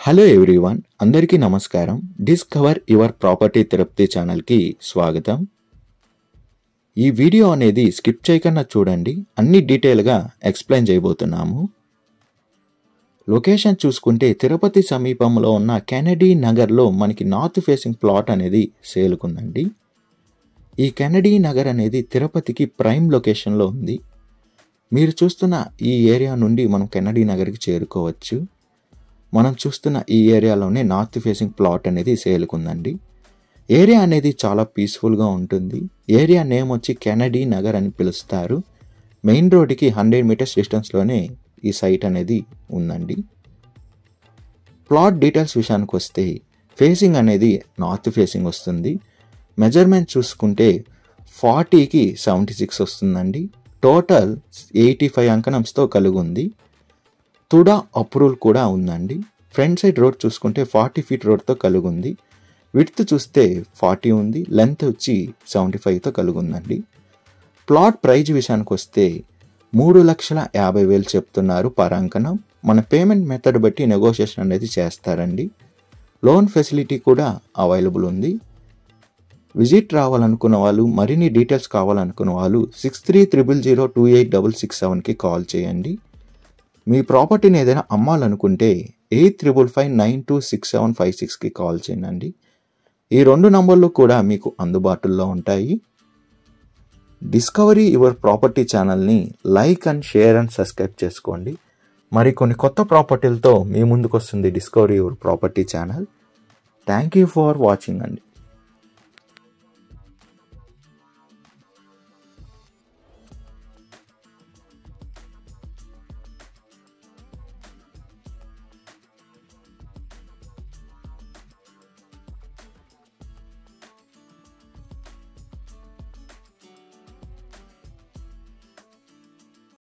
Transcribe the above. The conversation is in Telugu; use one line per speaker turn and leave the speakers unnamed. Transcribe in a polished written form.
హలో ఎవ్రీవన్, అందరికీ నమస్కారం. డిస్కవర్ యువర్ ప్రాపర్టీ తిరుపతి ఛానల్కి స్వాగతం. ఈ వీడియో అనేది స్కిప్ చేయకుండా చూడండి, అన్ని డీటెయిల్గా ఎక్స్ప్లెయిన్ చేయబోతున్నాము. లొకేషన్ చూసుకుంటే తిరుపతి సమీపంలో ఉన్న కెనడీ నగర్లో మనకి నార్త్ ఫేసింగ్ ప్లాట్ అనేది సేల్కుందండి. ఈ కెనడీ నగర్ అనేది తిరుపతికి ప్రైమ్ లొకేషన్లో ఉంది. మీరు చూస్తున్న ఈ ఏరియా నుండి మనం కెనడీ నగర్కి చేరుకోవచ్చు. మనం చూస్తున్న ఈ ఏరియాలోనే నార్త్ ఫేసింగ్ ప్లాట్ అనేది సేల్కుందండి. ఏరియా అనేది చాలా పీస్ఫుల్గా ఉంటుంది. ఏరియా నేమ్ వచ్చి కెనడీ నగర్ అని పిలుస్తారు. మెయిన్ రోడ్డుకి 100 మీటర్స్ డిస్టెన్స్లోనే ఈ సైట్ అనేది ఉందండి. ప్లాట్ డీటెయిల్స్ విషయానికి వస్తే ఫేసింగ్ అనేది నార్త్ ఫేసింగ్ వస్తుంది. మెజర్మెంట్ చూసుకుంటే 40కి 76 వస్తుందండి. టోటల్ 85 అంకణంస్తో కలిగి ఉంది. తుడా అప్రూవల్ కూడా ఉందండి. ఫ్రంట్ సైడ్ రోడ్ చూసుకుంటే 40 ఫీట్ రోడ్తో కలిగి ఉంది. విడ్త్ చూస్తే 40 ఉంది, లెంత్ వచ్చి 75తో కలిగి ఉందండి. ప్లాట్ ప్రైజ్ విషయానికి వస్తే 3,50,000 చెప్తున్నారు పర్ అంకణం. మన పేమెంట్ మెథడ్ బట్టి నెగోషియేషన్ అనేది చేస్తారండి. లోన్ ఫెసిలిటీ కూడా అవైలబుల్ ఉంది. విజిట్ రావాలనుకున్న వాళ్ళు, మరిన్ని డీటెయిల్స్ కావాలనుకున్న వాళ్ళు 6300028667కి కాల్ చేయండి. మీ ప్రాపర్టీని ఏదైనా అమ్మాలనుకుంటే 8355926756కి కాల్ చేయండి. ఈ 2 నంబర్లు కూడా మీకు అందుబాటులో ఉంటాయి. డిస్కవరీ యువర్ ప్రాపర్టీ ఛానల్ని like and share and subscribe చేసుకోండి. మరికొన్ని కొత్త ప్రాపర్టీలతో మీ ముందుకు వస్తుంది discovery your property channel. Thank you for watching అండి.